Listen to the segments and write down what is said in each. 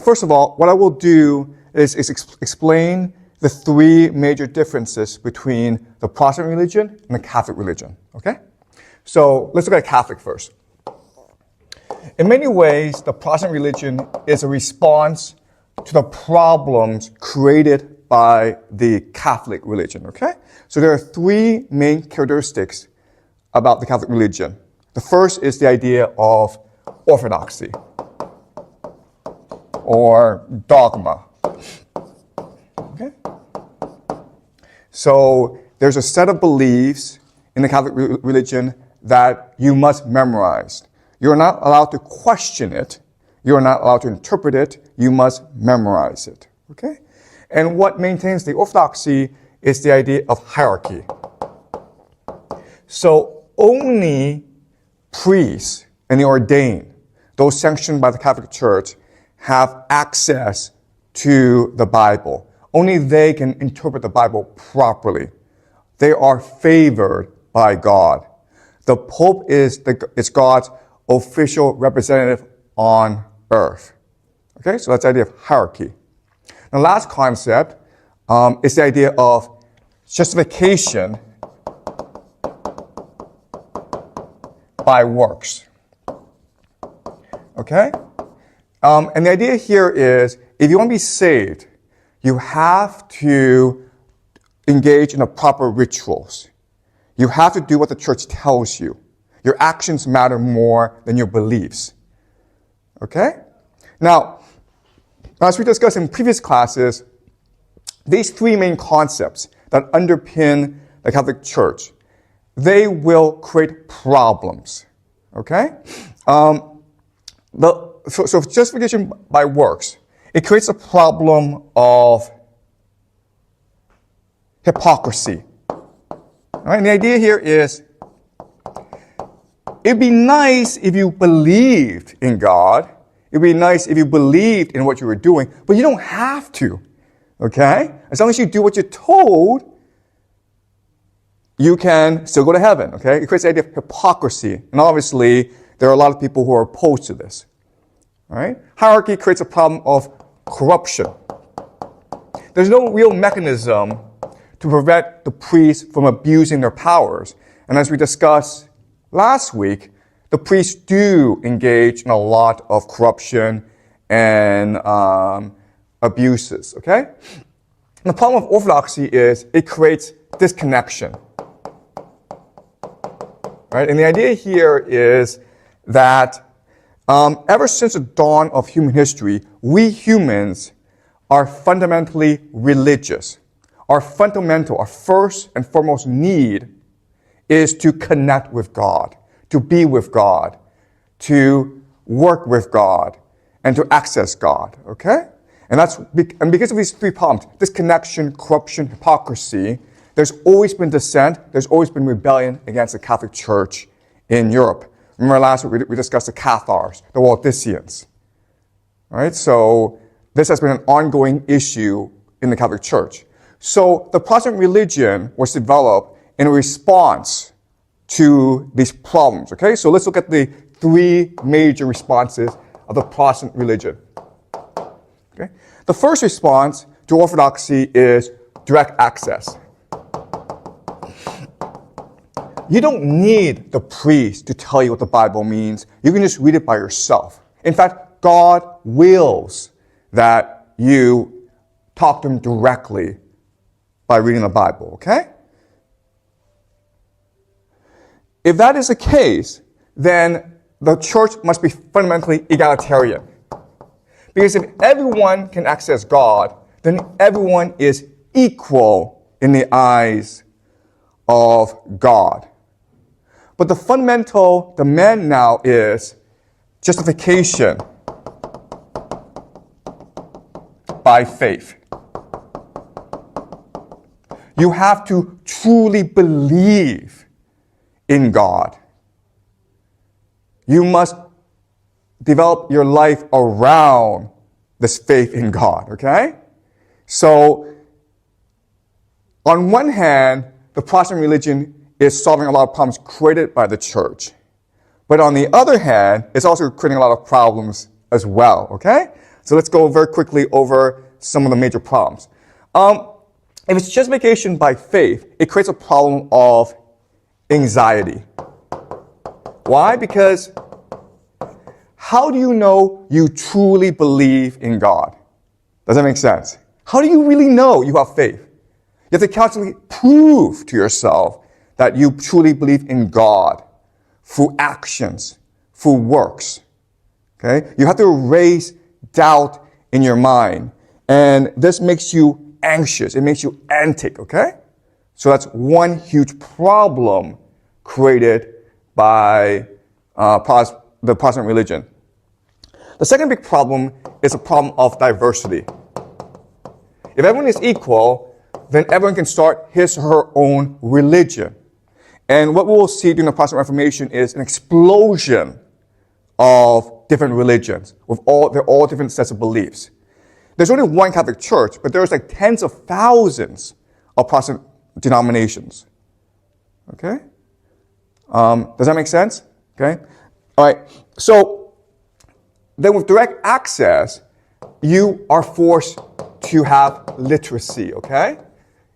First of all, what I will do is explain the three major differences between the Protestant religion and the Catholic religion, okay? So let's look at Catholic first. In many ways, the Protestant religion is a response to the problems created by the Catholic religion, okay? So there are three main characteristics about the Catholic religion. The first is the idea of orthodoxy or dogma, okay? So there's a set of beliefs in the Catholic religion that you must memorize. You're not allowed to question it. You're not allowed to interpret it. You must memorize it, okay? And what maintains the orthodoxy is the idea of hierarchy. So only priests and the ordained, those sanctioned by the Catholic Church, have access to the Bible. Only they can interpret the Bible properly. They are favored by God. The Pope is God's official representative on earth. Okay, so that's the idea of hierarchy. The last concept is the idea of justification by works. Okay? And the idea here is, if you want to be saved, you have to engage in the proper rituals. You have to do what the church tells you. Your actions matter more than your beliefs. Okay? Now, as we discussed in previous classes, these three main concepts that underpin the Catholic Church, they will create problems. Okay? So justification by works, it creates a problem of hypocrisy. All right? And the idea here is, it'd be nice if you believed in God. It'd be nice if you believed in what you were doing, but you don't have to, okay? As long as you do what you're told, you can still go to heaven, okay? It creates the idea of hypocrisy, and obviously, there are a lot of people who are opposed to this, all right? Hierarchy creates a problem of corruption. There's no real mechanism to prevent the priests from abusing their powers, and as we discussed last week, the priests do engage in a lot of corruption and abuses, okay? And the problem of orthodoxy is it creates disconnection, right? And the idea here is that ever since the dawn of human history, we humans are fundamentally religious. Our first and foremost need is to connect with God, to be with God, to work with God, and to access God, okay? And because of these three problems, disconnection, corruption, hypocrisy, there's always been dissent, there's always been rebellion against the Catholic Church in Europe. Remember last week we discussed the Cathars, the Waldensians, all right? So this has been an ongoing issue in the Catholic Church. So the Protestant religion was developed in response to these problems, okay? So let's look at the three major responses of the Protestant religion, okay? The first response to orthodoxy is direct access. You don't need the priest to tell you what the Bible means. You can just read it by yourself. In fact, God wills that you talk to him directly by reading the Bible, okay? If that is the case, then the church must be fundamentally egalitarian. Because if everyone can access God, then everyone is equal in the eyes of God. But the fundamental demand now is justification by faith. You have to truly believe in God. You must develop your life around this faith in God, okay? So, on one hand, the Protestant religion is solving a lot of problems created by the church. But on the other hand, it's also creating a lot of problems as well, okay? So let's go very quickly over some of the major problems. If it's justification by faith, it creates a problem of anxiety. Why? Because how do you know you truly believe in God? Does that make sense? How do you really know you have faith? You have to constantly prove to yourself that you truly believe in God through actions, through works. Okay? You have to erase doubt in your mind. And this makes you anxious. It makes you antic, okay? So that's one huge problem created by the Protestant religion. The second big problem is a problem of diversity. If everyone is equal, then everyone can start his or her own religion. And what we will see during the Protestant Reformation is an explosion of different religions with they're all different sets of beliefs. There's only one Catholic Church, but there's like tens of thousands of Protestant denominations. Okay? Does that make sense? Okay? All right. So then with direct access, you are forced to have literacy, okay?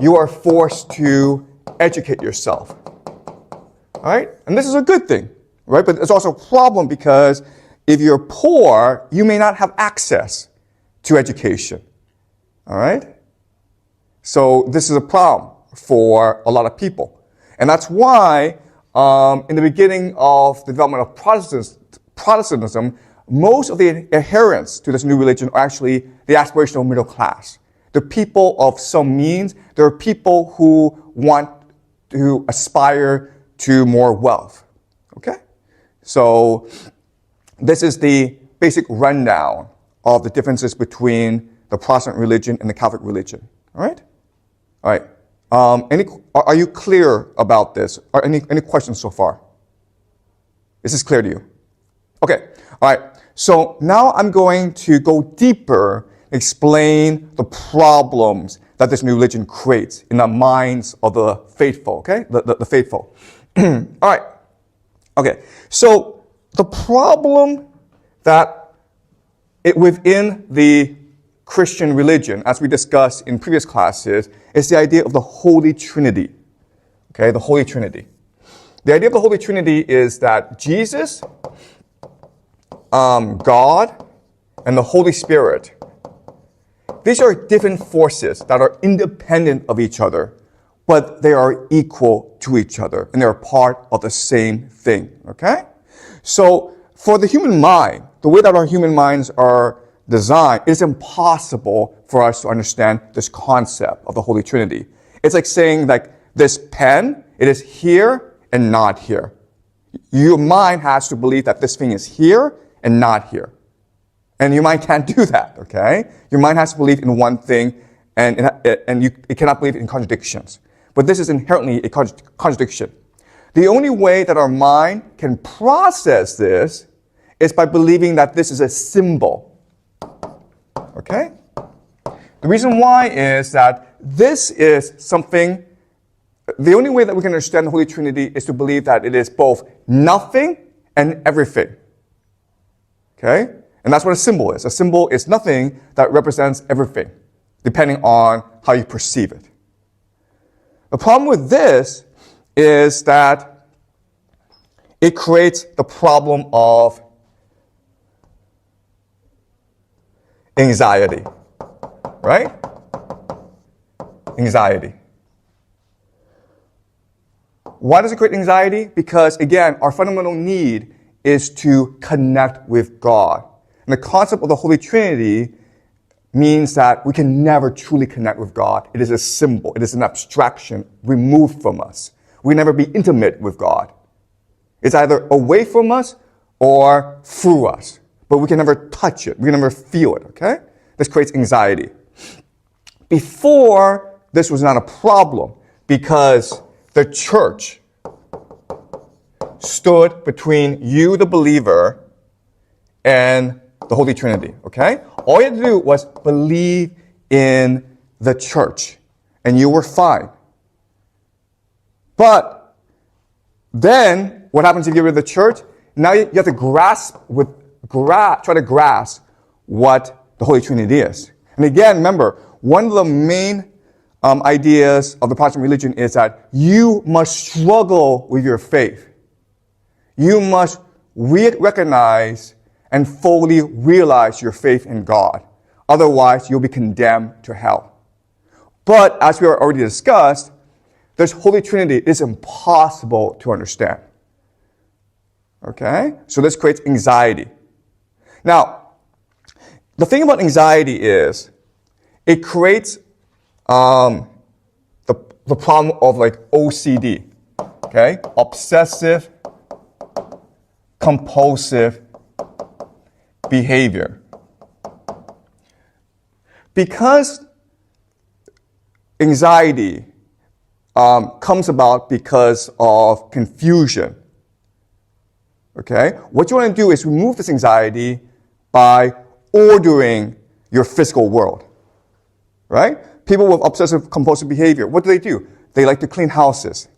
You are forced to educate yourself. All right? And this is a good thing, right? But it's also a problem because if you're poor, you may not have access to education. All right? So this is a problem for a lot of people. And that's why in the beginning of the development of Protestantism, most of the adherents to this new religion are actually the aspirational middle class. The people of some means. There are people who want to aspire to more wealth. Okay? So this is the basic rundown of the differences between the Protestant religion and the Catholic religion. All right? All right. Are you clear about this? Are any questions so far? Is this clear to you? Okay. All right. So now I'm going to go deeper, explain the problems that this new religion creates in the minds of the faithful, okay? The faithful. All right. Okay. So the problem that within the Christian religion, as we discussed in previous classes, is the idea of the Holy Trinity. Okay, the Holy Trinity. The idea of the Holy Trinity is that Jesus, God, and the Holy Spirit, these are different forces that are independent of each other, but they are equal to each other, and they're part of the same thing, okay? So, for the human mind, the way that our human minds are designed, it's impossible for us to understand this concept of the Holy Trinity. It's like saying, like, this pen, it is here and not here. Your mind has to believe that this thing is here and not here. And your mind can't do that, okay? Your mind has to believe in one thing, and it cannot believe in contradictions. But this is inherently a contradiction. The only way that our mind can process this is by believing that this is a symbol. Okay? The reason why is that this is something, the only way that we can understand the Holy Trinity is to believe that it is both nothing and everything. Okay? And that's what a symbol is. A symbol is nothing that represents everything, depending on how you perceive it. The problem with this is that it creates the problem of anxiety, right? Anxiety. Why does it create anxiety? Because, again, our fundamental need is to connect with God. And the concept of the Holy Trinity means that we can never truly connect with God. It is a symbol. It is an abstraction removed from us. We can never be intimate with God. It's either away from us or through us. But we can never touch it. We can never feel it, okay? This creates anxiety. Before, this was not a problem because the church stood between you, the believer, and the Holy Trinity, okay? All you had to do was believe in the church, and you were fine. But then, what happens if you get rid of the church? Now you have to try to grasp what the Holy Trinity is. And again, remember, one of the main ideas of the Protestant religion is that you must struggle with your faith. You must recognize and fully realize your faith in God. Otherwise, you'll be condemned to hell. But as we already discussed, this Holy Trinity is impossible to understand. Okay? So this creates anxiety. Now, the thing about anxiety is it creates the problem of like OCD. Okay? Obsessive compulsive behavior. Because anxiety comes about because of confusion. Okay? What you want to do is remove this anxiety by ordering your physical world. Right? People with obsessive compulsive behavior, what do? They like to clean houses.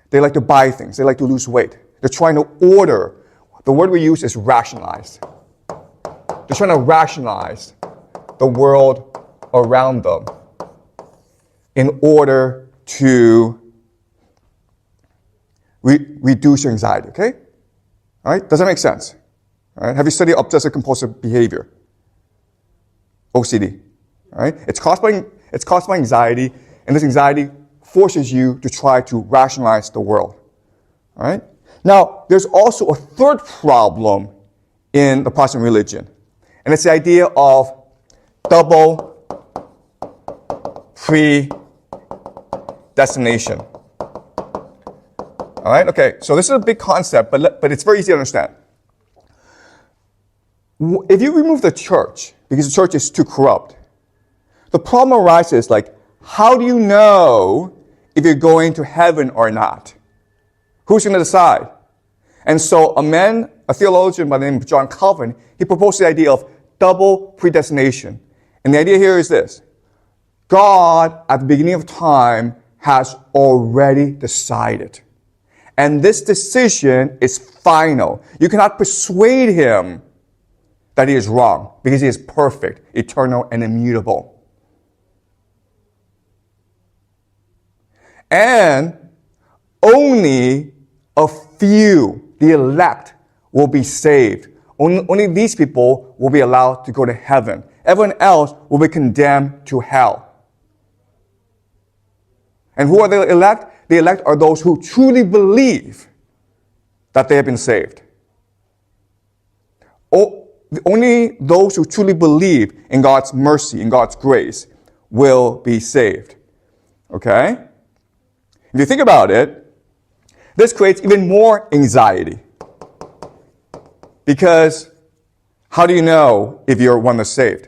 They like to buy things. They like to lose weight. They're trying to order. The word we use is rationalize. They're trying to rationalize the world around them in order to reduce your anxiety, okay? All right? Does that make sense? All right? Have you studied obsessive compulsive behavior? OCD. All right? It's caused by anxiety, and this anxiety forces you to try to rationalize the world. All right? Now, there's also a third problem in the Protestant religion, and it's the idea of double predestination. All right? Okay, so this is a big concept, but it's very easy to understand. If you remove the church, because the church is too corrupt, the problem arises like, how do you know if you're going to heaven or not? Who's going to decide? And so a theologian by the name of John Calvin, he proposed the idea of double predestination. And the idea here is this. God, at the beginning of time, has already decided. And this decision is final. You cannot persuade him that he is wrong, because he is perfect, eternal, and immutable. And only a few, the elect, will be saved. Only these people will be allowed to go to heaven. Everyone else will be condemned to hell. And who are the elect? The elect are those who truly believe that they have been saved. Only those who truly believe in God's mercy, in God's grace, will be saved. Okay? If you think about it, this creates even more anxiety. Because how do you know if you're one that's saved?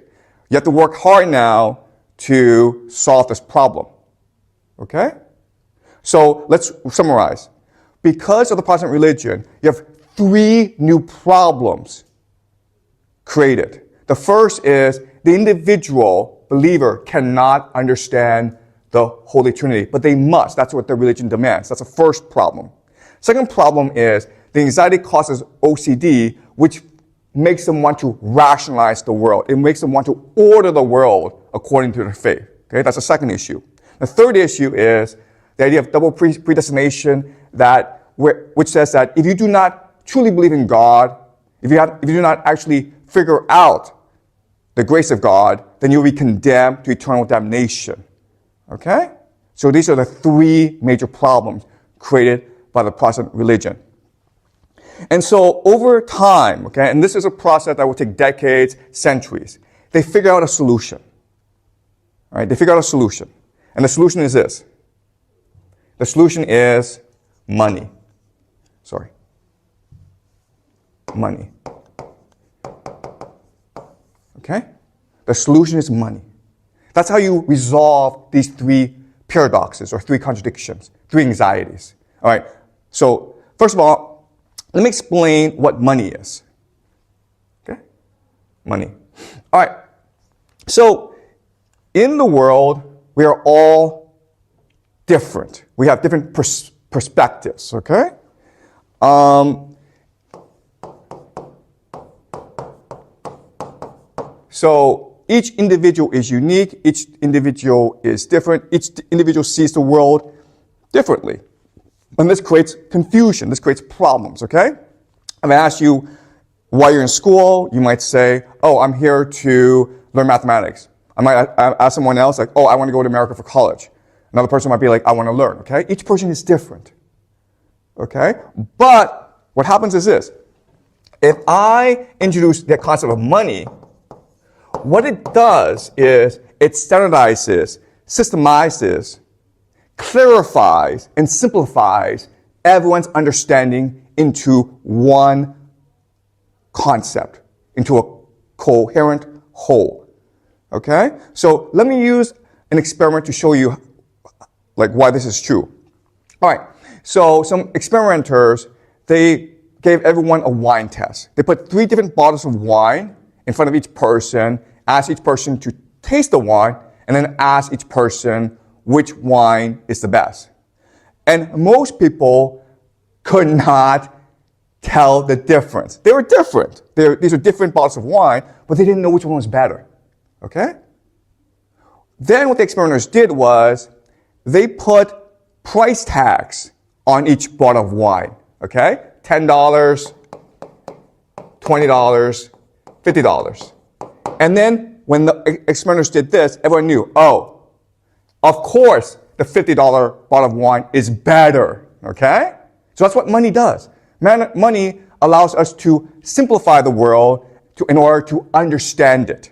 You have to work hard now to solve this problem. Okay? So let's summarize. Because of the Protestant religion, you have 3 new problems created. The first is the individual believer cannot understand the Holy Trinity, but they must. That's what the religion demands. That's the first problem. Second problem is the anxiety causes OCD, which makes them want to rationalize the world. It makes them want to order the world according to their faith. Okay, that's the second issue. The third issue is the idea of double predestination, which says that if you do not truly believe in God, if you do not actually figure out the grace of God, then you'll be condemned to eternal damnation. Okay? So these are the 3 major problems created by the Protestant religion. And so over time, okay, and this is a process that will take decades, centuries, they figure out a solution. All right? They figure out a solution. And the solution is this. The solution is money. Sorry. Money. Okay? The solution is money. That's how you resolve these 3 paradoxes or 3 contradictions, 3 anxieties. All right. So first of all, let me explain what money is. Okay? Money. All right. So in the world, we are all different. We have different perspectives. Okay? So each individual is unique. Each individual is different. Each individual sees the world differently. And this creates confusion. This creates problems, okay? I'm going to ask you, while you're in school, you might say, oh, I'm here to learn mathematics. I might ask someone else, like, oh, I want to go to America for college. Another person might be like, I want to learn, okay? Each person is different, okay? But what happens is this. If I introduce the concept of money, what it does is it standardizes, systemizes, clarifies, and simplifies everyone's understanding into one concept, into a coherent whole. Okay? So let me use an experiment to show you why this is true. All right. So some experimenters, they gave everyone a wine test. They put 3 different bottles of wine in front of each person, asked each person to taste the wine, and then asked each person which wine is the best. And most people could not tell the difference. They were different. These are different bottles of wine, but they didn't know which one was better. Okay? Then what the experimenters did was they put price tags on each bottle of wine. Okay? $10, $20, $50. And then when the experimenters did this, everyone knew, oh, of course the $50 bottle of wine is better. Okay? So that's what money does. Money allows us to simplify the world in order to understand it.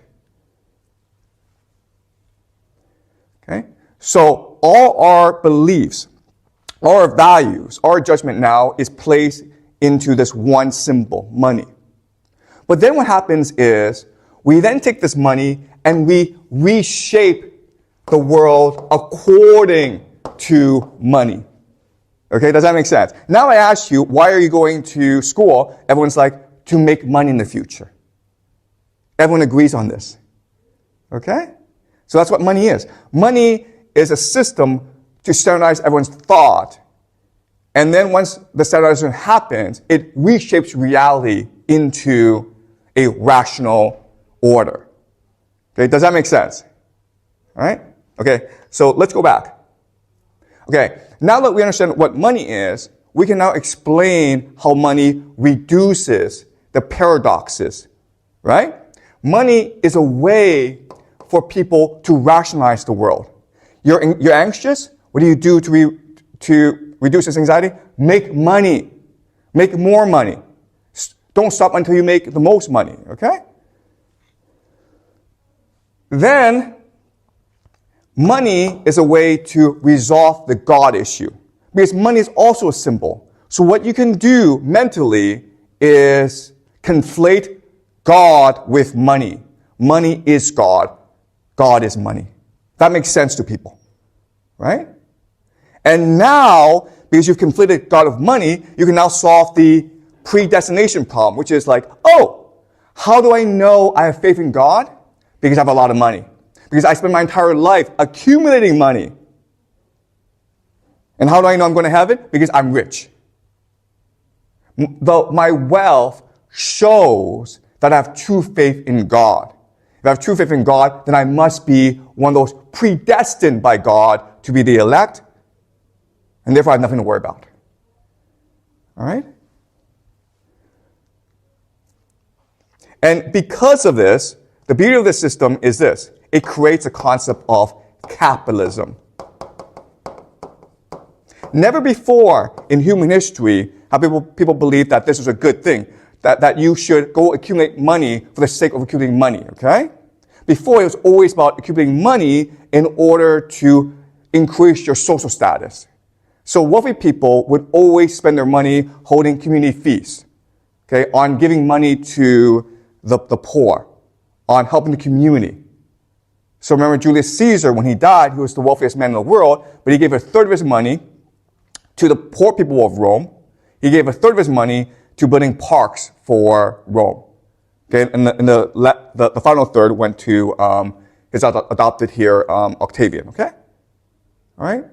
Okay? So all our beliefs, all our values, our judgment now is placed into this one symbol, money. But then what happens is we then take this money and we reshape the world according to money. Okay, does that make sense? Now I ask you, why are you going to school? Everyone's like, to make money in the future. Everyone agrees on this. Okay? So that's what money is. Money is a system to standardize everyone's thought. And then once the standardization happens, it reshapes reality into a rational order. Okay, does that make sense? All right? Okay, so let's go back. Okay, now that we understand what money is, we can now explain how money reduces the paradoxes, right? Money is a way for people to rationalize the world. You're anxious? What do you do to reduce this anxiety? Make money. Make more money. Don't stop until you make the most money, okay? Then, money is a way to resolve the God issue. Because money is also a symbol. So what you can do mentally is conflate God with money. Money is God. God is money. That makes sense to people. Right? And now, because you've conflated God with money, you can now solve the predestination problem, which is like, oh, how do I know I have faith in God? Because I have a lot of money. Because I spend my entire life accumulating money. And how do I know I'm going to have it? Because I'm rich. My wealth shows that I have true faith in God. If I have true faith in God, then I must be one of those predestined by God to be the elect. And therefore I have nothing to worry about. All right? And because of this, the beauty of this system is this. It creates a concept of capitalism. Never before in human history have people believed that this was a good thing, that you should go accumulate money for the sake of accumulating money, okay? Before, it was always about accumulating money in order to increase your social status. So wealthy people would always spend their money holding community feasts, okay, on giving money to the poor, on helping the community. So remember Julius Caesar, when he died, he was the wealthiest man in the world, but he gave a third of his money to the poor people of Rome. He gave a third of his money to building parks for Rome. Okay, and the final third went to his adopted here, Octavian, okay? All right?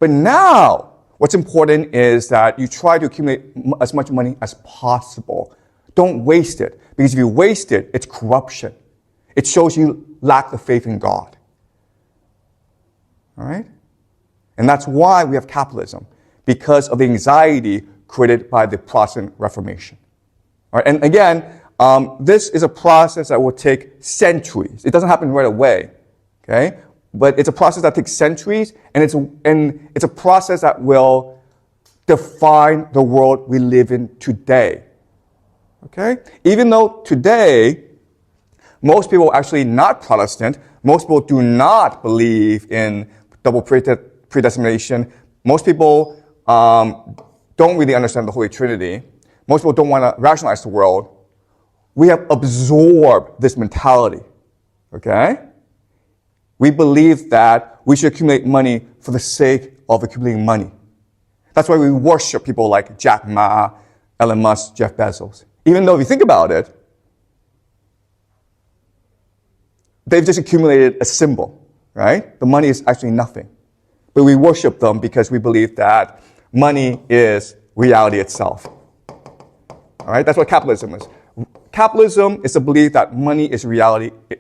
But now, what's important is that you try to accumulate as much money as possible. Don't waste it, because if you waste it, it's corruption. It shows you lack the faith in God. All right? And that's why we have capitalism, because of the anxiety created by the Protestant Reformation. All right? And again, this is a process that will take centuries. It doesn't happen right away, okay? But it's a process that takes centuries, and it's a process that will define the world we live in today. Okay? Even though today, most people are actually not Protestant, most people do not believe in double predestination, most people don't really understand the Holy Trinity, most people don't want to rationalize the world, we have absorbed this mentality. Okay? We believe that we should accumulate money for the sake of accumulating money. That's why we worship people like Jack Ma, Elon Musk, Jeff Bezos. Even though if you think about it, they've just accumulated a symbol, right? The money is actually nothing. But we worship them because we believe that money is reality itself. All right? That's what capitalism is. Capitalism is the belief that money is reality